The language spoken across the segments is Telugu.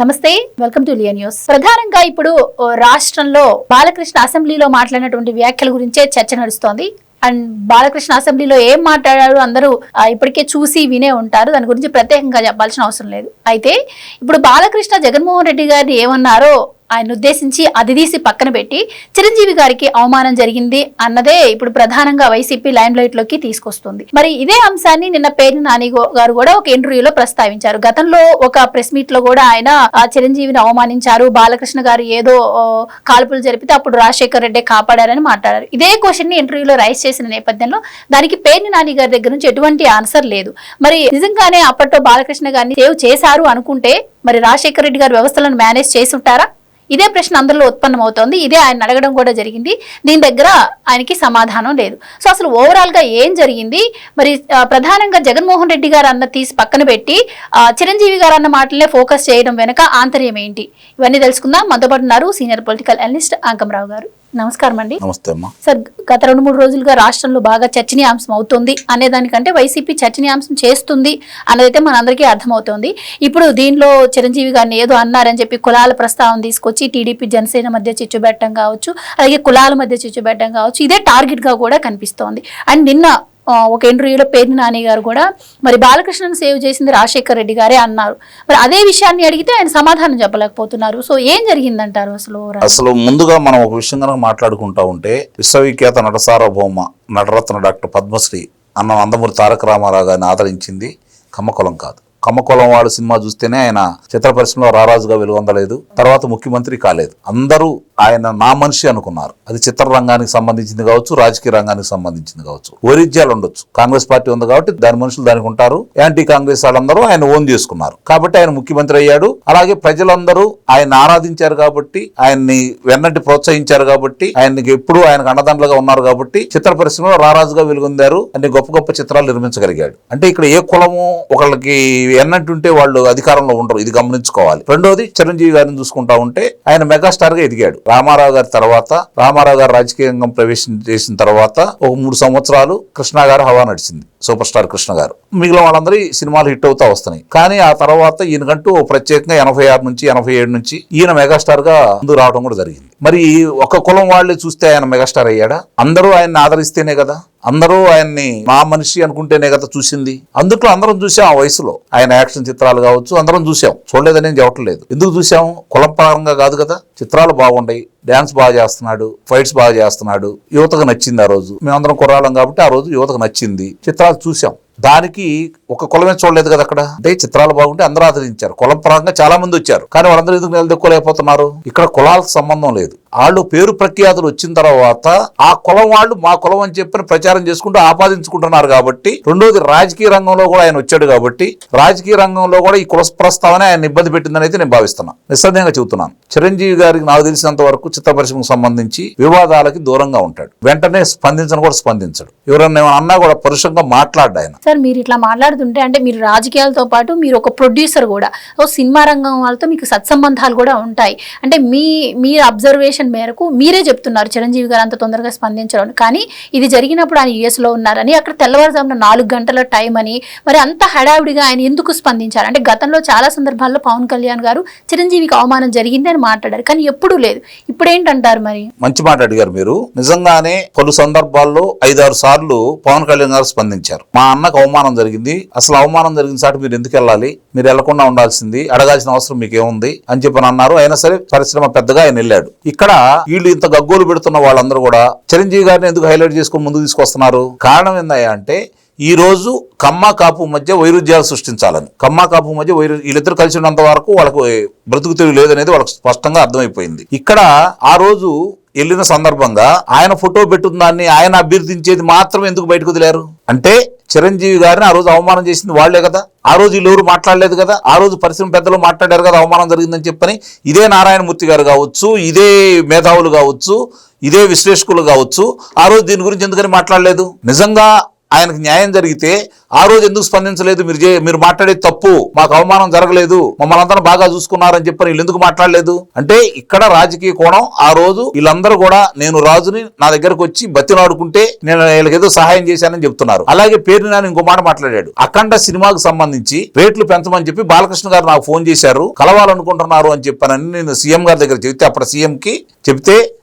నమస్తే, వెల్కమ్ టు లియా న్యూస్. ప్రధానంగా ఇప్పుడు రాష్ట్రంలో బాలకృష్ణ అసెంబ్లీలో మాట్లాడినటువంటి వ్యాఖ్యల గురించే చర్చ నడుస్తోంది. అండ్ బాలకృష్ణ అసెంబ్లీలో ఏం మాట్లాడారు అందరూ ఇప్పటికే చూసి వినే ఉంటారు. దాని గురించి ప్రత్యేకంగా చెప్పాల్సిన అవసరం లేదు. అయితే ఇప్పుడు బాలకృష్ణ జగన్మోహన్ రెడ్డి గారిని ఏమన్నారో ఆయన ఉద్దేశించి అది తీసి పక్కన పెట్టి చిరంజీవి గారికి అవమానం జరిగింది అన్నదే ఇప్పుడు ప్రధానంగా వైసీపీ లైమ్ లైట్ లోకి తీసుకొస్తుంది. మరి ఇదే అంశాన్ని నిన్న పేర్ని నాని గారు కూడా ఒక ఇంటర్వ్యూలో ప్రస్తావించారు. గతంలో ఒక ప్రెస్ మీట్ లో కూడా ఆయన చిరంజీవిని అవమానించారు, బాలకృష్ణ గారు ఏదో కాల్పులు జరిపితే అప్పుడు రాజశేఖర్ రెడ్డి కాపాడారని మాట్లాడారు. ఇదే క్వశ్చన్ ని ఇంటర్వ్యూలో రైజ్ చేసిన నేపథ్యంలో దానికి పేర్ని నాని గారి దగ్గర నుంచి ఎటువంటి ఆన్సర్ లేదు. మరి నిజంగానే అప్పట్లో బాలకృష్ణ గారిని సేవ్ చేశారు అనుకుంటే మరి రాజశేఖర్ రెడ్డి గారి వ్యవస్థలను మేనేజ్ చేసి ఉంటారా? ఇదే ప్రశ్న అందరిలో ఉత్పన్నమవుతోంది. ఇదే ఆయన అడగడం కూడా జరిగింది. దీని దగ్గర ఆయనకి సమాధానం లేదు. సో అసలు ఓవరాల్ గా ఏం జరిగింది, మరి ప్రధానంగా జగన్మోహన్ రెడ్డి గారు అన్న తీసి పక్కన పెట్టి చిరంజీవి గారు అన్న మాటలనే ఫోకస్ చేయడం వెనక ఆంతర్యం ఏంటి, ఇవన్నీ తెలుసుకుందాం. మనతో పాటు ఉన్నారు సీనియర్ పొలిటికల్ అనలిస్ట్ అంకమరావు గారు. నమస్కారం అండి. నమస్తే అమ్మా. సార్, గత 2-3 రోజులుగా రాష్ట్రంలో బాగా చర్చనీయాంశం అవుతుంది అనేదానికంటే వైసీపీ చర్చనీయాంశం చేస్తుంది అన్నదైతే మనందరికీ అర్థమవుతోంది. ఇప్పుడు దీనిలో చిరంజీవి గారిని ఏదో అన్నారని చెప్పి కులాల ప్రస్తావన తీసుకొచ్చి టీడీపీ జనసేన మధ్య చిచ్చు పెట్టడం కావచ్చు, అలాగే కులాల మధ్య చిచ్చు పెట్టడం కావచ్చు, ఇదే టార్గెట్ గా కూడా కనిపిస్తోంది. అండ్ నిన్న ఒక ఇంటర్వ్యూలో పేర్ని నాని గారు కూడా మరి బాలకృష్ణను సేవ్ చేసింది రాజశేఖర్ రెడ్డి గారే అన్నారు. మరి అదే విషయాన్ని అడిగితే ఆయన సమాధానం చెప్పలేకపోతున్నారు. సో ఏం జరిగిందంటారు అసలు? ముందుగా మనం ఒక విషయం కనుక మాట్లాడుకుంటా ఉంటే విశ్వవిఖ్యాత నట సార్వభౌమ నటరత్న డాక్టర్ పద్మశ్రీ అన్న నందమూరి తారక రామారావు గారిని ఆదరించింది కమ్మకులం కాదు. కమ్మకులం వాడు సినిమా చూస్తేనే ఆయన చిత్ర పరిశ్రమలో రారాజుగా వెలుగొందలేదు, తర్వాత ముఖ్యమంత్రి కాలేదు. అందరూ ఆయన నా మనిషి అనుకున్నారు. అది చిత్ర రంగానికి సంబంధించింది కావచ్చు, రాజకీయ రంగానికి సంబంధించింది కావచ్చు. వైరుధ్యాలు ఉండొచ్చు. కాంగ్రెస్ పార్టీ ఉంది కాబట్టి దాని మనుషులు దానికి ఉంటారు. యాంటీ కాంగ్రెస్ వాళ్ళందరూ ఆయన ఓన్ చేసుకున్నారు కాబట్టి ఆయన ముఖ్యమంత్రి అయ్యాడు. అలాగే ప్రజలందరూ ఆయన ఆరాధించారు కాబట్టి, ఆయన్ని వెన్నటి ప్రోత్సహించారు కాబట్టి, ఆయనకి ఎప్పుడు ఆయనకు అండదండలుగా ఉన్నారు కాబట్టి చిత్ర పరిశ్రమలో రారాజుగా వెలుగొందారు. అన్ని గొప్ప గొప్ప చిత్రాలు నిర్మించగలిగాడు. అంటే ఇక్కడ ఏ కులము ఒకళ్ళకి ఎన్నట్టుంటే వాళ్ళు అధికారంలో ఉండరు, ఇది గమనించుకోవాలి. రెండోది, చిరంజీవి గారిని చూసుకుంటా ఉంటే ఆయన మెగాస్టార్ గా ఎదిగాడు. రామారావు గారి తర్వాత, రామారావు గారు రాజకీయ రంగం ప్రవేశం చేసిన తర్వాత ఒక 3 సంవత్సరాలు కృష్ణ గారు హవా నడిచింది, సూపర్ స్టార్ కృష్ణ గారు. మిగిలిన వాళ్ళందరూ సినిమాలు హిట్ అవుతా వస్తున్నాయి. కానీ ఆ తర్వాత ఈయనకంటూ ప్రత్యేకంగా 86 నుంచి 87 నుంచి ఈయన మెగాస్టార్ గా ముందు రావడం కూడా జరిగింది. మరి ఒక కులం వాళ్ళు చూస్తే ఆయన మెగాస్టార్ అయ్యాడా? అందరూ ఆయన్ని ఆదరిస్తేనే కదా, అందరూ ఆయన్ని మా మనిషి అనుకుంటేనే కదా చూసింది. అందుట్లో అందరం చూసాం. ఆ వయసులో ఆయన యాక్షన్ చిత్రాలు కావచ్చు అందరం చూసాం, చూడలేదని చెప్పట్లేదు. ఎందుకు చూసాము? కులం పరంగా కాదు కదా. చిత్రాలు బాగుంటాయి, డాన్స్ బాగా చేస్తున్నాడు, ఫైట్స్ బాగా చేస్తున్నాడు, యువతకు నచ్చింది. ఆ రోజు మేమందరం కుర్రాళ్ళం కాబట్టి ఆ రోజు యువతకు నచ్చింది, చిత్రాలు చూసాం. దానికి ఒక కులమే చూడలేదు కదా అక్కడ. అంటే చిత్రాలు బాగుంటే అందరూ ఆదరించారు. కులం పరంగా చాలా మంది వచ్చారు, కానీ వాళ్ళందరూ ఎందుకు నిలదొక్కలేకపోతున్నారు? ఇక్కడ కులాలకు సంబంధం లేదు. వాళ్ళు పేరు ప్రఖ్యాతులు వచ్చిన తర్వాత ఆ కులం వాళ్ళు మా కులం అని చెప్పి ప్రచారం చేసుకుంటూ ఆపాదించుకుంటున్నారు కాబట్టి. రెండోది, రాజకీయ రంగంలో కూడా ఆయన వచ్చాడు కాబట్టి రాజకీయ రంగంలో కూడా ఈ కుల ప్రస్తావన ఆయన ఇబ్బంది పెట్టిందని అయితే నేను భావిస్తున్నాను. నిస్సందేహంగా చెబుతున్నాను. చిరంజీవి గారికి నాకు తెలిసినంత వరకు చిత్ర పరిశ్రమకు సంబంధించి వివాదాలకి దూరంగా ఉంటాడు. వెంటనే స్పందించడు. ఎవరన్నా ఏమన్నా అన్నా కూడా పరుషంగా మాట్లాడ్డా ఆయన. సార్, మీరు ఇట్లా మాట్లాడుతుంటే అంటే మీరు రాజకీయాలతో పాటు మీరు ఒక ప్రొడ్యూసర్ కూడా, సినిమా రంగం వాళ్ళతో మీకు సత్సంబంధాలు కూడా ఉంటాయి. అంటే మీ అబ్జర్వేషన్ మేరకు మీరే చెప్తున్నారు చిరంజీవి గారు అంత తొందరగా స్పందించడం. కానీ ఇది జరిగినప్పుడు ఆయన US లో ఉన్నారని, అక్కడ తెల్లవారుజామున 4 గంటల టైం అని, మరి అంత హడావిడిగా ఆయన ఎందుకు స్పందించారు? అంటే గతంలో చాలా సందర్భాల్లో పవన్ కళ్యాణ్ గారు చిరంజీవికి అవమానం జరిగింది అని మాట్లాడారు, కానీ ఎప్పుడూ లేదు. ఇప్పుడు ఏంటంటారు? మరి మంచి మాట అడిగారు మీరు. నిజంగానే పలు సందర్భాల్లో 5-6 సార్లు పవన్ కళ్యాణ్ గారు స్పందించారు. మా అన్నకు అవమానం జరిగింది, అసలు అవమానం జరిగిన సాటి మీరు ఎందుకు వెళ్ళాలి, మీరు వెళ్లకుండా ఉండాల్సింది, అడగాల్సిన అవసరం మీకేముంది అని చెప్పని అన్నారు. అయినా సరే పరిశ్రమ పెద్దగా ఆయన వెళ్ళాడు. ఇక్కడ వీళ్ళు ఇంత గగ్గోలు పెడుతున్న వాళ్ళందరూ కూడా చిరంజీవి గారిని ఎందుకు హైలైట్ చేసుకుని ముందుకు తీసుకొస్తున్నారు? కారణం ఏందయ్యా అంటే, ఈ రోజు కమ్మ కాపు మధ్య వైరుధ్యాలు సృష్టించాలని, కమ్మ కాపు మధ్య వీళ్ళిద్దరు కలిసి ఉన్నంత వరకు వాళ్ళకు బ్రతుకు తెరువు లేదనేది వాళ్ళకి స్పష్టంగా అర్థమైపోయింది. ఇక్కడ ఆ రోజు వెళ్ళిన సందర్భంగా ఆయన ఫోటో పెట్టిన దాన్ని ఆయన అభ్యర్థించేది మాత్రం ఎందుకు బయటకు వదిలారు అంటే, చిరంజీవి గారిని ఆ రోజు అవమానం చేసింది వాళ్లే కదా. ఆ రోజు వీళ్ళెవరు మాట్లాడలేదు కదా. ఆ రోజు పరిశ్రమ పెద్దలు మాట్లాడారు కదా అవమానం జరిగిందని చెప్పని. ఇదే నారాయణమూర్తి గారు కావచ్చు, ఇదే మేధావులు కావచ్చు, ఇదే విశ్లేషకులు కావచ్చు, ఆ రోజు దీని గురించి ఎందుకని మాట్లాడలేదు? నిజంగా ఆయనకు న్యాయం జరిగితే ఆ రోజు ఎందుకు స్పందించలేదు? మీరు మాట్లాడేది తప్పు, మాకు అవమానం జరగలేదు, మమ్మల్ని అందరూ బాగా చూసుకున్నారని చెప్పి వీళ్ళు ఎందుకు మాట్లాడలేదు? అంటే ఇక్కడ రాజకీయ కోణం. ఆ రోజు వీళ్ళందరూ కూడా నేను రాజుని, నా దగ్గరకు వచ్చి బతిలాడుకుంటే నేను వీళ్ళకి ఏదో సహాయం చేశానని చెప్తున్నారు. అలాగే పేరు నాని ఇంకో మాట మాట్లాడాడు. అఖండ సినిమాకు సంబంధించి రేట్లు పెంచమని చెప్పి బాలకృష్ణ గారు నాకు ఫోన్ చేశారు, కలవాలనుకుంటున్నారు అని చెప్పానని నేను సీఎం గారి దగ్గర చెబితే, అప్పుడు సీఎం కి చెప్తే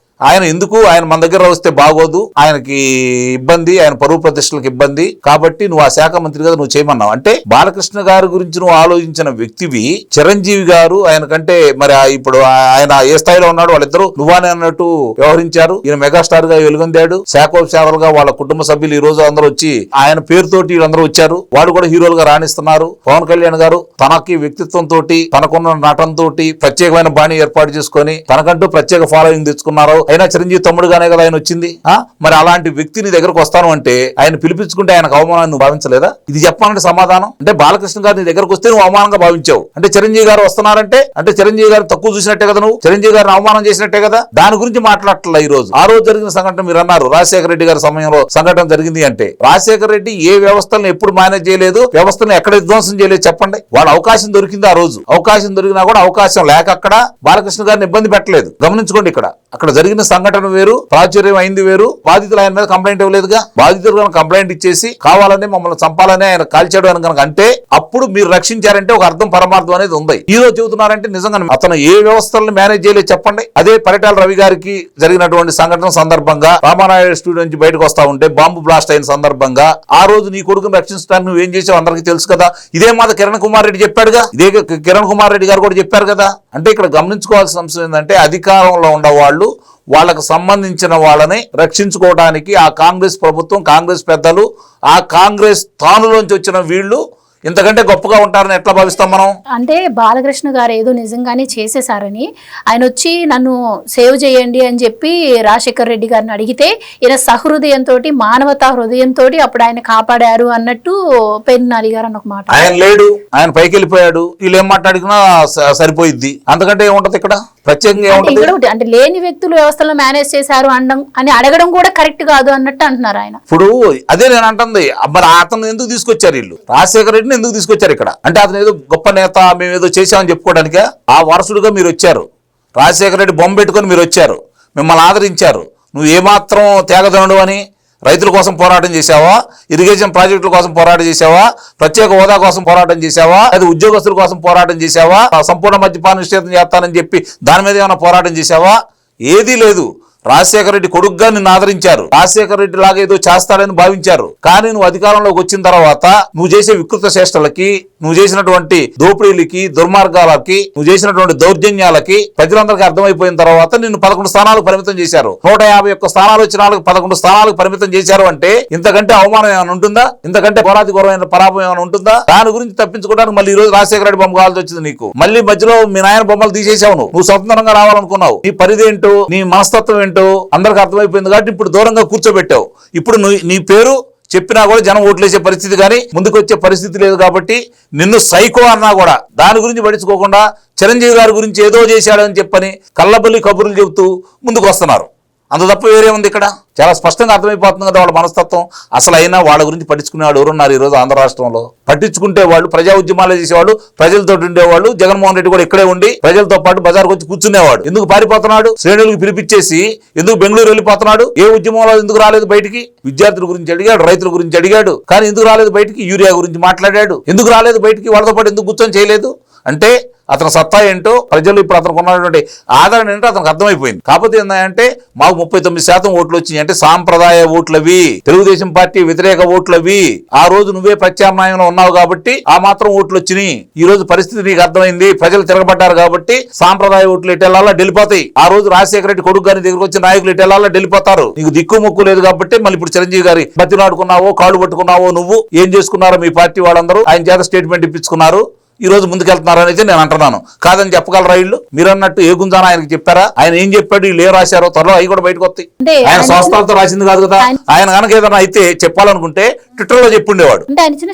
ఆయన ఎందుకు, ఆయన మన దగ్గర వస్తే బాగోదు, ఆయనకి ఇబ్బంది, ఆయన పరువు ప్రతిష్టలకు ఇబ్బంది, కాబట్టి నువ్వు ఆ శాఖ మంత్రి కదా నువ్వు చేయమన్నావు. అంటే బాలకృష్ణ గారి గురించి నువ్వు ఆలోచించిన వ్యక్తివి. చిరంజీవి గారు ఆయన కంటే మరి ఇప్పుడు ఆయన ఏ స్థాయిలో ఉన్నాడు, వాళ్ళిద్దరూ నువ్వానే అన్నట్టు వ్యవహరించారు. ఈయన మెగాస్టార్ గా వెలుగొందాడు, శాఖోపశాఖలుగా వాళ్ళ కుటుంబ సభ్యులు ఈ రోజు అందరూ వచ్చి ఆయన పేరుతోటి వీళ్ళందరూ వచ్చారు. వాడు కూడా హీరోలుగా రాణిస్తున్నారు. పవన్ కళ్యాణ్ గారు తనకి వ్యక్తిత్వం తోటి, తనకున్న నటనతో ప్రత్యేకమైన బాణి ఏర్పాటు చేసుకొని తనకంటూ ప్రత్యేక ఫాలోయింగ్ తెచ్చుకున్నారు. అయినా చిరంజీవి తమ్ముడుగానే కదా ఆయన వచ్చింది. మరి అలాంటి వ్యక్తి నీ దగ్గరకు వస్తాను అంటే ఆయన పిలిపించుకుంటే ఆయనకు అవమానాన్ని నువ్వు భావించలేదా? ఇది చెప్పాలంటే సమాధానం. అంటే బాలకృష్ణ గారు నీ దగ్గరకు వస్తే నువ్వు అవమానంగా భావించావు. అంటే చిరంజీవి గారు వస్తున్నారంటే అంటే చిరంజీవి గారు తక్కువ చూసినట్టే కదా, నువ్వు చిరంజీవి గారిని అవమానం చేసినట్టే కదా. దాని గురించి మాట్లాడట్లా. ఈ రోజు ఆ రోజు జరిగిన సంఘటన మీరు అన్నారు, రాజశేఖర రెడ్డి గారి సమయంలో సంఘటన జరిగింది అంటే రాజశేఖర రెడ్డి ఏ వ్యవస్థలను ఎప్పుడు మేనేజ్ చేయలేదు, వ్యవస్థను ఎక్కడ విధ్వంసం చేయలేదు చెప్పండి. వాడు అవకాశం దొరికింది. ఆ రోజు అవకాశం దొరికినా కూడా అవకాశం లేక అక్కడ బాలకృష్ణ గారిని ఇబ్బంది పెట్టలేదు. గమనించుకోండి, అక్కడ జరిగిన సంఘటన వేరు, ప్రాచుర్యం అయింది వేరు. బాధితులు ఆయన మీద కంప్లైంట్ ఇవ్వలేదుగా. బాధితులు కనుక కంప్లైంట్ ఇచ్చేసి కావాలని మమ్మల్ని చంపాలని ఆయన కాల్చాడు అని కనుక అంటే అప్పుడు మీరు రక్షించారంటే ఒక అర్థం పరమార్థం అనేది ఉంది. ఈ రోజు చెబుతున్నారంటే నిజంగా అతను ఏ వ్యవస్థలను మేనేజ్ చేయలేదు చెప్పండి. అదే పరిటాల రవి గారికి జరిగినటువంటి సంఘటన సందర్భంగా రామానాయుడు స్టూడియో నుంచి బయటకు వస్తా ఉంటే బాంబు బ్లాస్ట్ అయిన సందర్భంగా ఆ రోజు నీ కొడుకుని రక్షించడానికి నువ్వేం చేసావు అందరికీ తెలుసు కదా. ఇదే మాట కిరణ్ కుమార్ రెడ్డి చెప్పాడుగా, ఇదే కిరణ్ కుమార్ రెడ్డి గారు కూడా చెప్పారు కదా. అంటే ఇక్కడ గమనించుకోవాల్సిన అంశం ఏంటంటే అధికారంలో ఉన్న వాళ్ళు వాళ్ళకు సంబంధించిన వాళ్ళని రక్షించుకోవడానికి ఆ కాంగ్రెస్ ప్రభుత్వం, కాంగ్రెస్ పెద్దలు, ఆ కాంగ్రెస్ తానులోంచి వచ్చిన వీళ్ళు ఇంతకంటే గొప్పగా ఉంటారని ఎట్లా భావిస్తాం మనం? అంటే బాలకృష్ణ గారు ఏదో నిజంగానే చేసేసారని ఆయన వచ్చి నన్ను సేవ్ చేయండి అని చెప్పి రాజశేఖర్ రెడ్డి గారిని అడిగితే ఈయన సహృదయంతో, మానవతా హృదయంతో అప్పుడు ఆయన కాపాడారు అన్నట్టు పెన్నాలి గారు అన్న ఒక మాట. ఆయన లేడు, ఆయన పైకి వెళ్ళిపోయాడు, వీళ్ళు ఏం మాట్లాడినా సరిపోయిద్ది. అంతకంటే ఏముంటది ఇక్కడ ప్రత్యేకంగా ఏముంటది? అంటే లేని వ్యక్తులు వ్యవస్థలో మేనేజ్ చేశారు అని అడగడం కూడా కరెక్ట్ కాదు అన్నట్టు అంటున్నారు ఆయన. ఇప్పుడు అదే నేను అంటుంది, మరి అతను ఎందుకు తీసుకొచ్చారు వీళ్ళు? రాజశేఖర రెడ్డిని ఎందుకు తీసుకొచ్చారు ఇక్కడ? అంటే అతను ఏదో గొప్ప నేత, మేము ఏదో చేసామని చెప్పుకోవడానికే? ఆ వారసుడుగా మీరు వచ్చారు, రాజశేఖర రెడ్డి బొమ్మ పెట్టుకొని మీరు వచ్చారు, మిమ్మల్ని ఆదరించారు. నువ్వు ఏమాత్రం త్యాగదనుడు అని రైతుల కోసం పోరాటం చేశావా? ఇరిగేషన్ ప్రాజెక్టుల కోసం పోరాటం చేశావా? ప్రత్యేక హోదా కోసం పోరాటం చేశావా? అది ఉద్యోగస్తుల కోసం పోరాటం చేశావా? సంపూర్ణ మద్యపాన నిషేధం చేస్తానని చెప్పి దాని మీద ఏమైనా పోరాటం చేశావా? ఏదీ లేదు. రాజశేఖర రెడ్డి కొడుకుగా నిన్ను ఆదరించారు, రాజశేఖర రెడ్డి లాగా ఏదో చేస్తాడని భావించారు. కానీ నువ్వు అధికారంలోకి వచ్చిన తర్వాత నువ్వు చేసే వికృత చేష్టలకి, నువ్వు చేసినటువంటి దోపిడీలకి, దుర్మార్గాలకి, నువ్వు చేసినటువంటి దౌర్జన్యాలకి ప్రజలందరికీ అర్థమైపోయిన తర్వాత నిన్ను 11 స్థానాలకు పరిమితం చేశారు. 151 స్థానాలు వచ్చిన వాళ్ళకి 11 స్థానాలకు పరిమితం చేశారు. అంటే ఇంతకంటే అవమానం ఏమైనా ఉంటుందా? ఇంతకంటే పోరాది ఘోరమైన పరాభం ఏమైనా ఉంటుందా? దాని గురించి తప్పించుకోవడానికి మళ్ళీ ఈ రోజు రాజశేఖర రెడ్డి బొమ్మ కావాల్సి వచ్చింది నీకు. మళ్ళీ మధ్యలో మీ నాయన బొమ్మలు తీసేసావు. నువ్వు స్వతంత్రంగా రావాలనుకున్నావు. నీ పరిధి ఏంటో, నీ మనస్తత్వం ఏంటో అందరికి అర్థమైపోయింది కాబట్టి ఇప్పుడు దూరంగా కూర్చోబెట్టావు. ఇప్పుడు నీ పేరు చెప్పినా కూడా జనం ఓట్లేసే పరిస్థితి కానీ ముందుకు వచ్చే పరిస్థితి లేదు. కాబట్టి నిన్ను సైకో అన్నా కూడా దాని గురించి పట్టించుకోకుండా చిరంజీవి గారి గురించి ఏదో చేశాడని చెప్పని కళ్ళబల్లి కబుర్లు చెబుతూ ముందుకు వస్తున్నారు. అంత తప్ప వేరే ఉంది ఇక్కడ. చాలా స్పష్టంగా అర్థమైపోతుంది కదా వాళ్ళ మనస్తత్వం. అసలు అయినా వాళ్ళ గురించి పట్టించుకునేవాడు ఎవరున్నారు ఈ రోజు ఆంధ్ర రాష్ట్రంలో? పట్టించుకుంటే వాళ్ళు ప్రజా ఉద్యమాలు చేసేవాళ్ళు, ప్రజలతో ఉండేవాళ్ళు. జగన్మోహన్ రెడ్డి కూడా ఇక్కడే ఉండి ప్రజలతో పాటు బజార్కి వచ్చి కూర్చునేవాడు. ఎందుకు పారిపోతున్నాడు? శ్రేణులకు పిలిపించేసి ఎందుకు బెంగళూరు వెళ్ళిపోతున్నాడు? ఏ ఉద్యమంలో ఎందుకు రాలేదు బయటికి? విద్యార్థుల గురించి అడిగాడు, రైతుల గురించి అడిగాడు, కానీ ఎందుకు రాలేదు బయటికి? యూరియా గురించి మాట్లాడాడు, ఎందుకు రాలేదు బయటికి? వాళ్ళతో పాటు ఎందుకు కూర్చొని చేయలేదు? అంటే అతని సత్తా ఏంటో, ప్రజలు ఇప్పుడు అతనికి ఉన్నటువంటి ఆదరణ ఏంటో అతనికి అర్థమైపోయింది. కాకపోతే ఏంటంటే మాకు 39% ఓట్లు వచ్చినాయి అంటే సాంప్రదాయ ఓట్లవి, తెలుగుదేశం పార్టీ వ్యతిరేక ఓట్లవి. ఆ రోజు నువ్వే ప్రత్యామ్నాయంలో ఉన్నావు కాబట్టి ఆ మాత్రం ఓట్లు వచ్చినాయి. ఈ రోజు పరిస్థితి నీకు అర్థమైంది, ప్రజలు తిరగబడ్డారు కాబట్టి సాంప్రదాయ ఓట్లు ఎటెల్లాలా ఢిల్లిపోతాయి. ఆ రోజు రాజశేఖర రెడ్డి కొడుకు గారి దగ్గరకు వచ్చిన నాయకులు ఎటెల్లాలా ఢిల్లిపోతారు. నీకు దిక్కు మొక్కు లేదు కాబట్టి మళ్ళీ ఇప్పుడు చిరంజీవి గారి బతిలాడుకున్నావో, కాళ్ళు పట్టుకున్నావో, నువ్వు ఏం చేసుకున్నారో మీ పార్టీ వాళ్ళందరూ ఆయన చేత స్టేట్మెంట్ ఇప్పించుకున్నారు. ఈ రోజు ముందుకెళ్తున్నారని అయితే నేను అంటున్నాను. కాదని చెప్పగలరా వీళ్ళు? మీరు అన్నట్టు ఏ గుంజానా ఆయనకి చెప్పారా? ఆయన ఏం చెప్పాడు, వీళ్ళు ఏ రాశారో త్వరలో అవి కూడా బయటకు వస్తాయి. ఆయన సంస్థలతో రాసింది కాదు కదా. ఆయన కనుక ఏదైనా అయితే చెప్పాలనుకుంటే ట్విట్టర్ లో చెప్పుండేవాడు.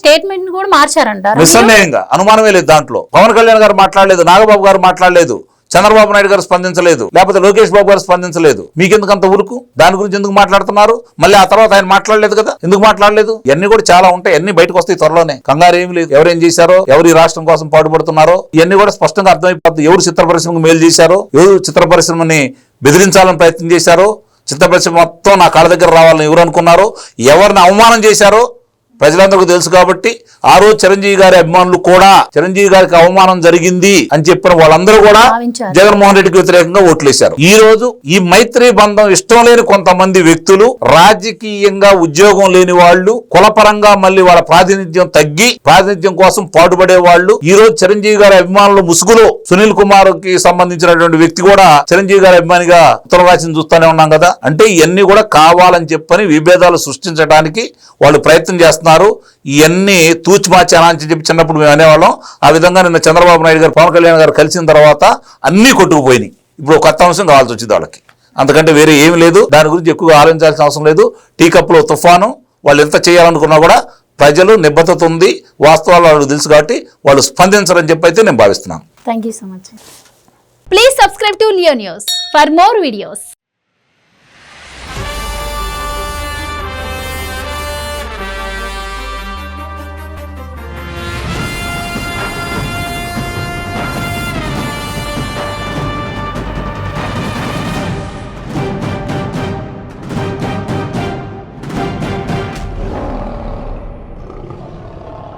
స్టేట్మెంట్ కూడా మార్చారంట. నిస్సందేహంగా అనుమానమే లేదు దాంట్లో. పవన్ కళ్యాణ్ గారు మాట్లాడలేదు, నాగబాబు గారు మాట్లాడలేదు, చంద్రబాబు నాయుడు గారు స్పందించలేదు, లేకపోతే లోకేష్ బాబు గారు స్పందించలేదు. మీకెందుకంత ఊరుకు? దాని గురించి ఎందుకు మాట్లాడుతున్నారు? మళ్ళీ ఆ తర్వాత ఆయన మాట్లాడలేదు కదా, ఎందుకు మాట్లాడలేదు? ఇవన్నీ కూడా చాలా ఉంటాయి, అన్ని బయటకు వస్తాయి త్వరలోనే, కంగారు ఏమి లేదు. ఎవరేం చేశారో, ఎవరు ఈ రాష్ట్రం కోసం పాటుపడుతున్నారో ఇవన్నీ కూడా స్పష్టంగా అర్థమైపోతుంది. ఎవరు చిత్ర పరిశ్రమకు మేలు చేశారో, ఎవరు చిత్ర పరిశ్రమని బెదిరించాలని ప్రయత్నం చేశారో, చిత్ర పరిశ్రమ మొత్తం నా కాళ్ళ దగ్గర రావాలని ఎవరు అనుకున్నారో, ఎవరిని అవమానం చేశారో ప్రజలందరికీ తెలుసు. కాబట్టి ఆ రోజు చిరంజీవి గారి అభిమానులు కూడా చిరంజీవి గారికి అవమానం జరిగింది అని చెప్పిన వాళ్ళందరూ కూడా జగన్మోహన్ రెడ్డికి వ్యతిరేకంగా ఓట్లేశారు. ఈ రోజు ఈ మైత్రి బంధం ఇష్టం లేని కొంతమంది వ్యక్తులు, రాజకీయంగా ఉద్యోగం లేని వాళ్ళు, కులపరంగా మళ్ళీ వాళ్ళ ప్రాతినిధ్యం తగ్గి ప్రాతినిధ్యం కోసం పాటుపడే వాళ్ళు, ఈ రోజు చిరంజీవి గారి అభిమానుల ముసుగులో సునీల్ కుమార్ కి సంబంధించినటువంటి వ్యక్తి కూడా చిరంజీవి గారి అభిమానిగా ఉత్తరం రాసింది చూస్తూనే ఉన్నాం కదా. అంటే ఇవన్నీ కూడా కావాలని చెప్పని విభేదాలు సృష్టించడానికి వాళ్ళు ప్రయత్నం చేస్తున్నారు. ఇవన్నీ తూచిమాచానా అని చెప్పి చిన్నప్పుడు మేము అనేవాళ్ళం. ఆ విధంగా నిన్న చంద్రబాబు నాయుడు గారు పవన్ కళ్యాణ్ గారు కలిసిన తర్వాత అన్నీ కొట్టుకుపోయినాయి. ఇప్పుడు కొత్త అంశం కావాల్సి వచ్చింది వాళ్ళకి, అంతకంటే వేరే ఏమి లేదు. దాని గురించి ఎక్కువగా ఆలోచించాల్సిన అవసరం లేదు. టీ కప్లో తుఫాను, వాళ్ళు ఎంత చేయాలనుకున్నా కూడా ప్రజలు నిబద్ధత ఉంది, వాస్తవాలు వాళ్ళకి తెలుసు కాబట్టి వాళ్ళు స్పందించరని చెప్పి అయితే నేను భావిస్తున్నాను. Thank you so much. Please subscribe to Leo news for more videos.